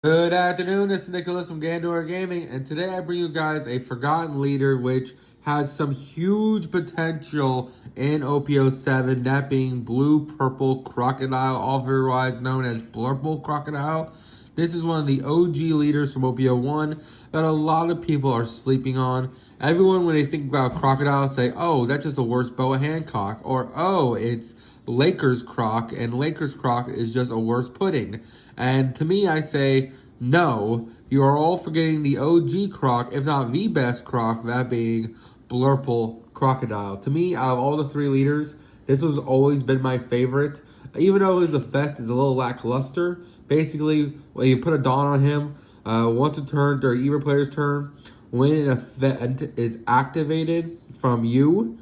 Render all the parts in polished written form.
Good afternoon, this is Nicholas from Gandor Gaming, and today I bring you guys a forgotten leader which has some huge potential in OP07, that being Blue Purple Crocodile, otherwise known as Blurple Crocodile. This is one of the OG leaders from OP01 that a lot of people are sleeping on. Everyone, when they think about Crocodile, say, oh, that's just the worst Boa Hancock, or oh, it's Lakers Croc, and Lakers Croc is just a worse pudding. And to me, I say, no, you are all forgetting the OG Croc, if not the best Croc, that being Blurple Crocodile. To me, out of all the three leaders, this has always been my favorite. Even though his effect is a little lackluster, basically, when you put a Dawn on him, once a turn during either player's turn, when an event is activated from you,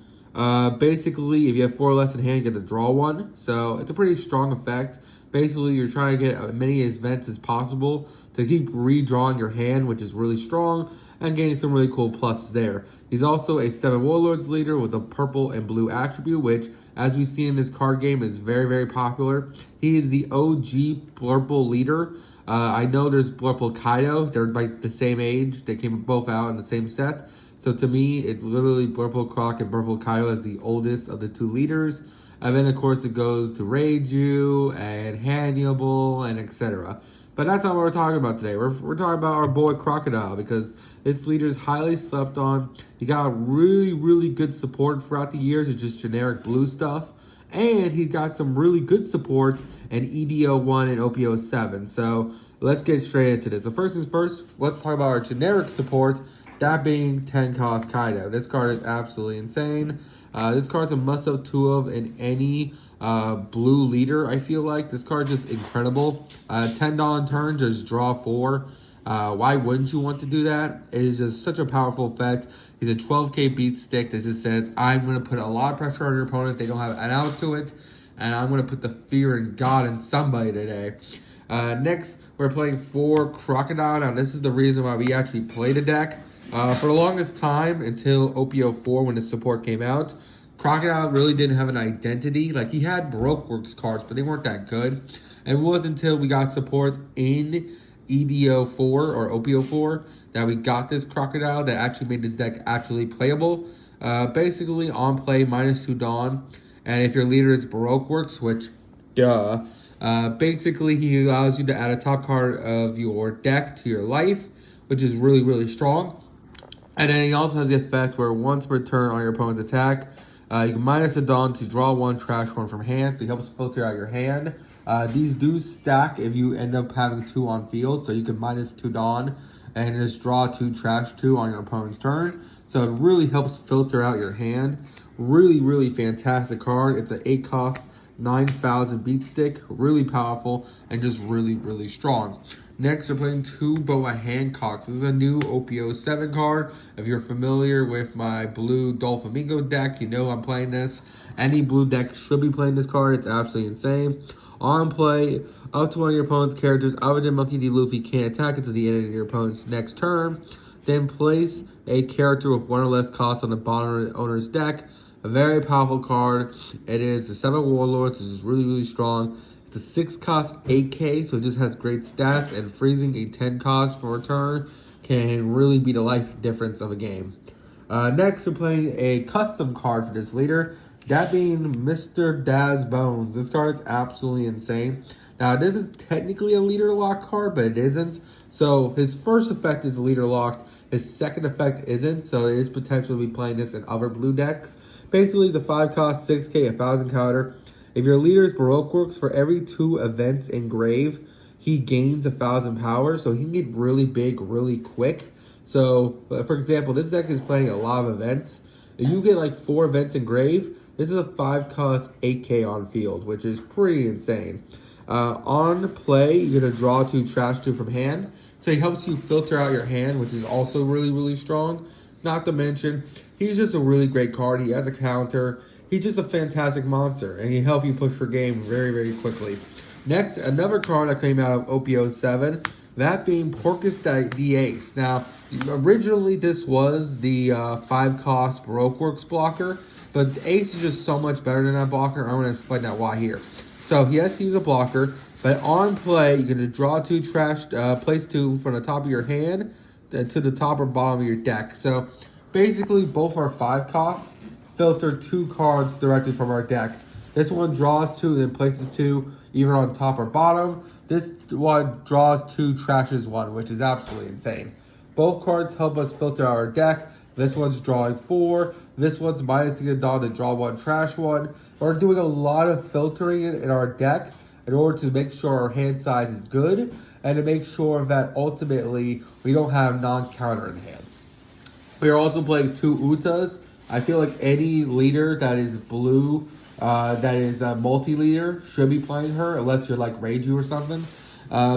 basically, if you have 4 or less in hand, you get to draw one. So it's a pretty strong effect. Basically, you're trying to get as many events as possible to keep redrawing your hand, which is really strong, and getting some really cool pluses there. He's also a 7 Warlords leader with a purple and blue attribute, which, as we see in this card game, is very, very popular. He is the OG Blurple leader. I know there's Blurple Kaido. They're like the same age. They came both out in the same set. So to me, it's literally Blurple Croc and Blurple Kaido as the oldest of the two leaders. And then, of course, it goes to Reiju and Hannibal and etc. But that's not what we're talking about today. We're talking about our boy Crocodile, because this leader is highly slept on. He got really, really good support throughout the years. It's just generic blue stuff. And he got some really good support in ED01 and OP07. So let's get straight into this. So first things first, let's talk about our generic support, that being 10 cost Kaido. This card is absolutely insane. This card's a must-have 2 of in any blue leader, I feel like. This card's just incredible. 10 Dawn turn, just draw 4. Why wouldn't you want to do that? It is just such a powerful effect. He's a 12k beat stick that just says, I'm going to put a lot of pressure on your opponent if they don't have an out to it, and I'm going to put the fear in God in somebody today. Next, we're playing 4 Crocodile. Now, this is the reason why we actually play the deck. For the longest time, until OP04 when the support came out, Crocodile really didn't have an identity. Like, he had Baroque Works cards, but they weren't that good. And it wasn't until we got support in ED04 or OP04 that we got this Crocodile that actually made this deck actually playable. Basically, on play, -2 Dawn. And if your leader is Baroque Works, which, duh, basically he allows you to add a top card of your deck to your life, which is really, really strong. And then he also has the effect where once per turn on your opponent's attack, you can -a Dawn to draw 1, trash 1 from hand, so he helps filter out your hand. These do stack if you end up having 2 on field, so you can -2 Dawn and just draw 2, trash 2 on your opponent's turn. So it really helps filter out your hand. Really, really fantastic card. It's an 8 cost, 9,000 beat stick, really powerful, and just really, really strong. Next, we're playing 2 Boa Hancocks. This is a new OP07 card. If you're familiar with my blue Dolphamingo deck, you know I'm playing this. Any blue deck should be playing this card. It's absolutely insane. On play, up to one of your opponent's characters other than Monkey D. Luffy can't attack until the end of your opponent's next turn. Then place a character with 1 or less cost on the bottom of the owner's deck. A very powerful card. It is the 7 Warlords, which is really, really strong. It's a 6 cost 8k, so it just has great stats, and freezing a 10 cost for a turn can really be the life difference of a game. Next, we're playing a custom card for this leader, that being Mr. Daz Bones. This card's absolutely insane. Now, this is technically a leader lock card, but it isn't. So his first effect is leader locked. His second effect isn't, so it is potentially be playing this in other blue decks. Basically, it's a 5 cost, 6k, 1,000 counter. If your leader is Baroque Works, for every 2 events engrave, he gains 1,000 power, so he can get really big really quick. So, for example, this deck is playing a lot of events. If you get like 4 events engrave, this is a 5 cost 8k on field, which is pretty insane. On play, you're going to draw 2, trash 2 from hand. So he helps you filter out your hand, which is also really, really strong. Not to mention, he's just a really great card. He has a counter. He's just a fantastic monster, and he helps you push your game very, very quickly. Next, another card that came out of OP07, that being Porcus the Ace. Now, originally this was the 5 cost Baroque Works blocker, but the Ace is just so much better than that blocker. I'm going to explain that why here. So, yes, he's a blocker. But on play, you're going to draw 2 trash, place 2 from the top of your hand to the top or bottom of your deck. So basically, both our 5 costs filter 2 cards directly from our deck. This one draws 2, then places 2 either on top or bottom. This one draws 2, trashes 1, which is absolutely insane. Both cards help us filter our deck. This one's drawing 4. This one's minusing a dog to draw 1, trash 1. We're doing a lot of filtering in our deck in order to make sure our hand size is good and to make sure that ultimately we don't have non-counter in hand. We are also playing 2 Utas. I feel like any leader that is blue, that is a multi-leader, should be playing her, unless you're like Reiju or something.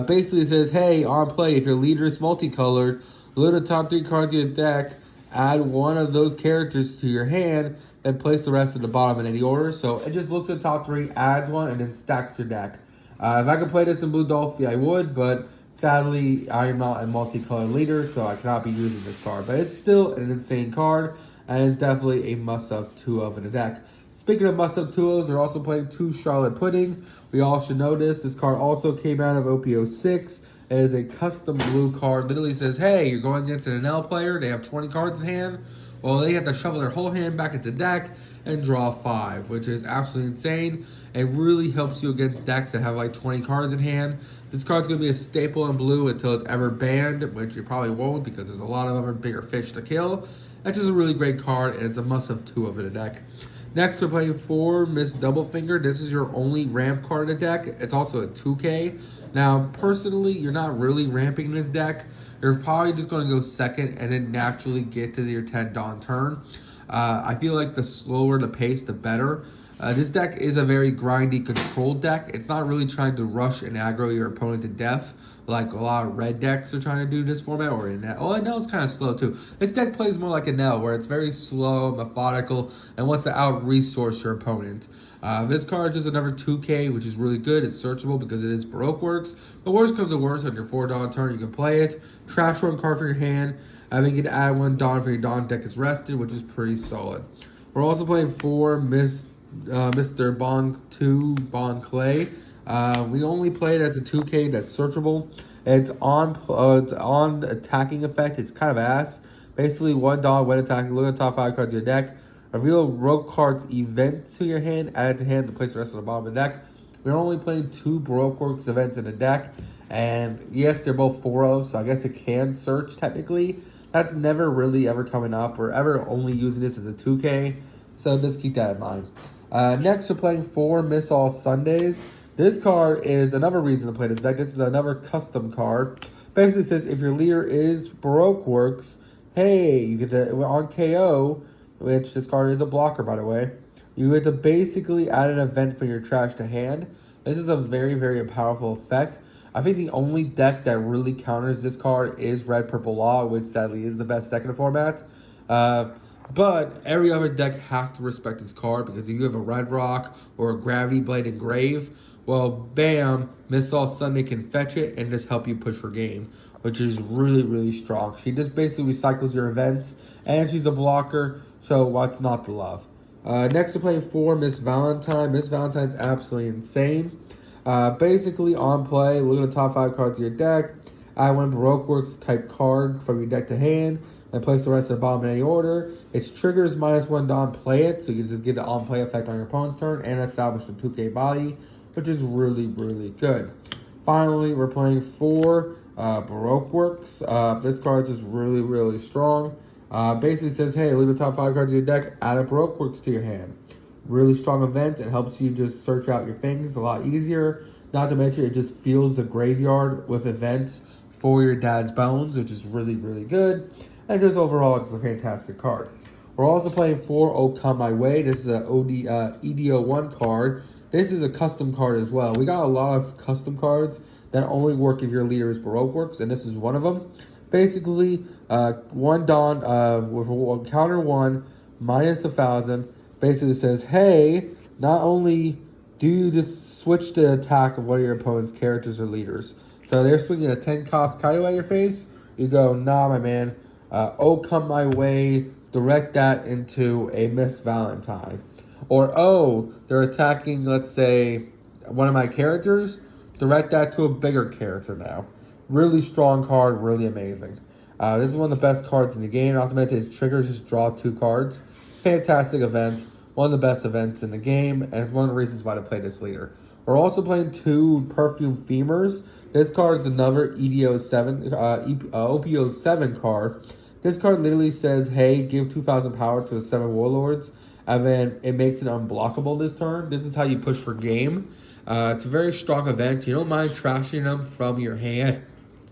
Basically it says, hey, on play, if your leader is multicolored, load the top 3 cards of your deck, add one of those characters to your hand, and place the rest at the bottom in any order. So it just looks at the top 3, adds one, and then stacks your deck. If I could play this in Blue Dolphin, I would, but sadly, I am not a multicolored leader, so I cannot be using this card. But it's still an insane card, and it's definitely a must-have 2-of in the deck. Speaking of must-have 2-ofs, we're also playing 2 Charlotte Pudding. We all should know this. This card also came out of OP06. It is a custom blue card. Literally says, hey, you're going against an NL player. They have 20 cards in hand. Well, they have to shovel their whole hand back into deck and draw 5, which is absolutely insane. It really helps you against decks that have like 20 cards in hand. This card's going to be a staple in blue until it's ever banned, which it probably won't because there's a lot of other bigger fish to kill. That's just a really great card, and it's a must-have 2-of in a deck. Next, we're playing 4 Miss Doublefinger. This is your only ramp card in the deck. It's also a 2K. Now, personally, you're not really ramping this deck. You're probably just going to go second and then naturally get to your 10 Dawn turn. I feel like the slower the pace, the better. This deck is a very grindy, controlled deck. It's not really trying to rush and aggro your opponent to death like a lot of red decks are trying to do in this format, or in that. Oh, Nell's kind of slow too. This deck plays more like a Nell, where it's very slow, methodical, and wants to out-resource your opponent. This card is just another 2K, which is really good. It's searchable because it is Baroque Works. But worst comes to worst, on your 4 Dawn turn, you can play it. Trash 1 card for your hand. And then you can add 1 Dawn for your Dawn deck is rested, which is pretty solid. We're also playing 4 Mr. Bond 2 Bond Clay. We only play it as a 2K that's searchable. It's on attacking effect. It's kind of ass. Basically, 1 Dawn when attacking, look at the top 5 cards of your deck. Reveal Rogue Cards event to your hand, add it to hand to place the rest of the bottom of the deck. We're only playing 2 Baroque Works events in the deck. And yes, they're both 4-0, so I guess it can search technically. That's never really ever coming up. We're ever only using this as a 2K. So just keep that in mind. Next, we're playing 4 Miss All Sundays. This card is another reason to play this deck. This is another custom card. Basically says if your leader is Baroque Works, hey, you get to, on KO, which this card is a blocker, by the way, you get to basically add an event from your trash to hand. This is a very, very powerful effect. I think the only deck that really counters this card is Red Purple Law, which sadly is the best deck in the format. But every other deck has to respect this card, because if you have a Red Rock or a Gravity Blade Engrave, well, bam, Miss All Sunday can fetch it and just help you push her game, which is really, really strong. She just basically recycles your events, and she's a blocker, so what's not to love? Next, we're playing 4 Miss Valentine. Miss Valentine's absolutely insane. Basically, on play, look at the top 5 cards of your deck, add 1 Baroque Works type card from your deck to hand, and place the rest of the bottom in any order. Its triggers -1 Dawn, play it, so you can just get the on-play effect on your opponent's turn and establish a 2K body, which is really, really good. Finally, we're playing 4 Baroque Works. This card is really, really strong. Basically says, hey, leave the top 5 cards of your deck, add a Baroque Works to your hand. Really strong event. It helps you just search out your things a lot easier. Not to mention, it just fills the graveyard with events for your dad's bones, which is really, really good. And just overall, it's a fantastic card. We're also playing 4 Oh Come My Way. This is an EDO1 card. This is a custom card as well. We got a lot of custom cards that only work if your leader is Baroque Works, and this is one of them. Basically, 1 Dawn with counter 1, -1,000. Basically says, hey, not only do you just switch the attack of one of your opponent's characters or leaders. So they're swinging a 10 cost Kaido at your face. You go, nah, my man. Oh, come my way. Direct that into a Miss Valentine. Or, oh, they're attacking, let's say, one of my characters. direct that to a bigger character now. Really strong card, really amazing. This is one of the best cards in the game. Not to mention its triggers just draw 2 cards. Fantastic event. One of the best events in the game, and one of the reasons why to play this leader. We're also playing 2 Perfume Femurs. This card is another OP07 card. This card literally says, hey, give 2,000 power to the 7 Warlords, and then it makes it unblockable this turn. This is how you push for game. It's a very strong event. You don't mind trashing them from your hand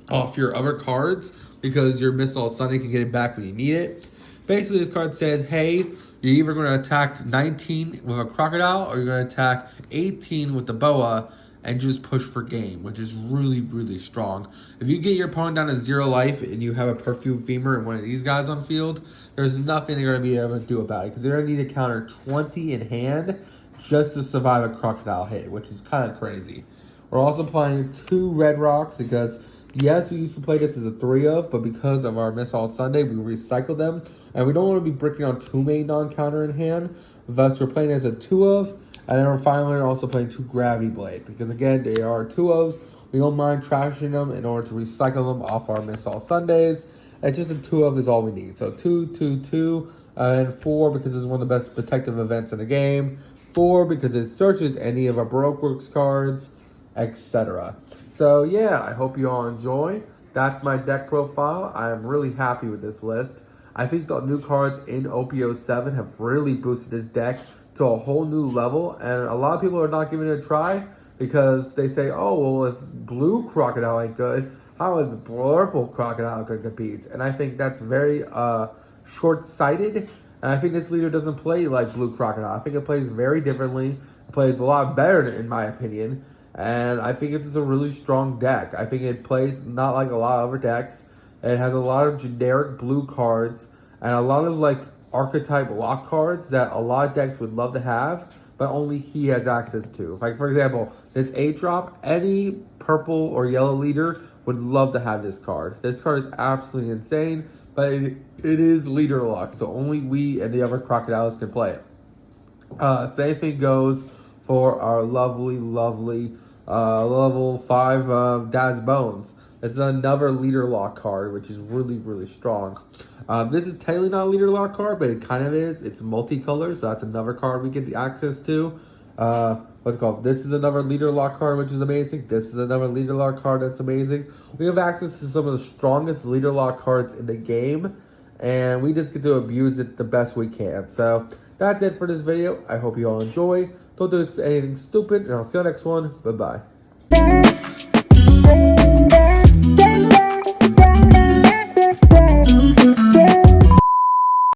off your other cards because your Missile Sunday can get it back when you need it. Basically, this card says, hey, you're either going to attack 19 with a Crocodile or you're going to attack 18 with the Boa and just push for game, which is really, really strong. If you get your opponent down to 0 life and you have a Perfume Femur and one of these guys on field, there's nothing they're going to be able to do about it because they're going to need to counter 20 in hand just to survive a Crocodile hit, which is kind of crazy. We're also playing 2 Red Rocks because, yes, we used to play this as a 3 of, but because of our Missile Sunday, we recycled them. And we don't want to be bricking on 2 main non-counter in hand. Thus, we're playing as a 2 of. And then we're finally also playing 2 Gravity Blade. Because, again, they are 2 ofs. We don't mind trashing them in order to recycle them off our Missile Sundays. And just a 2 of is all we need. So 2, 2, 2. And 4 because it's one of the best protective events in the game. 4 because it searches any of our Baroque Works cards, etc. So, yeah, I hope you all enjoy. That's my deck profile. I am really happy with this list. I think the new cards in OP07 have really boosted this deck to a whole new level, and a lot of people are not giving it a try because they say, oh, well, if blue Crocodile ain't good, how is purple Crocodile going to compete? And I think that's very short-sighted, and I think this leader doesn't play like blue Crocodile. I think it plays very differently. It plays a lot better, in my opinion, and I think it's just a really strong deck. I think it plays not like a lot of other decks. It has a lot of generic blue cards and a lot of like archetype lock cards that a lot of decks would love to have, but only he has access to. Like, for example, this 8-drop, any purple or yellow leader would love to have this card. This card is absolutely insane, but it is leader lock, so only we and the other Crocodiles can play it. Same thing goes for our lovely level 5 Daz Bones. This is another leader lock card, which is really, really strong. This is technically not a leader lock card, but it kind of is. It's multicolor, so that's another card we get access to. What's it called? This is another leader lock card, which is amazing. This is another leader lock card that's amazing. We have access to some of the strongest leader lock cards in the game, and we just get to abuse it the best we can. So that's it for this video. I hope you all enjoy. Don't do anything stupid, and I'll see you on the next one. Bye-bye.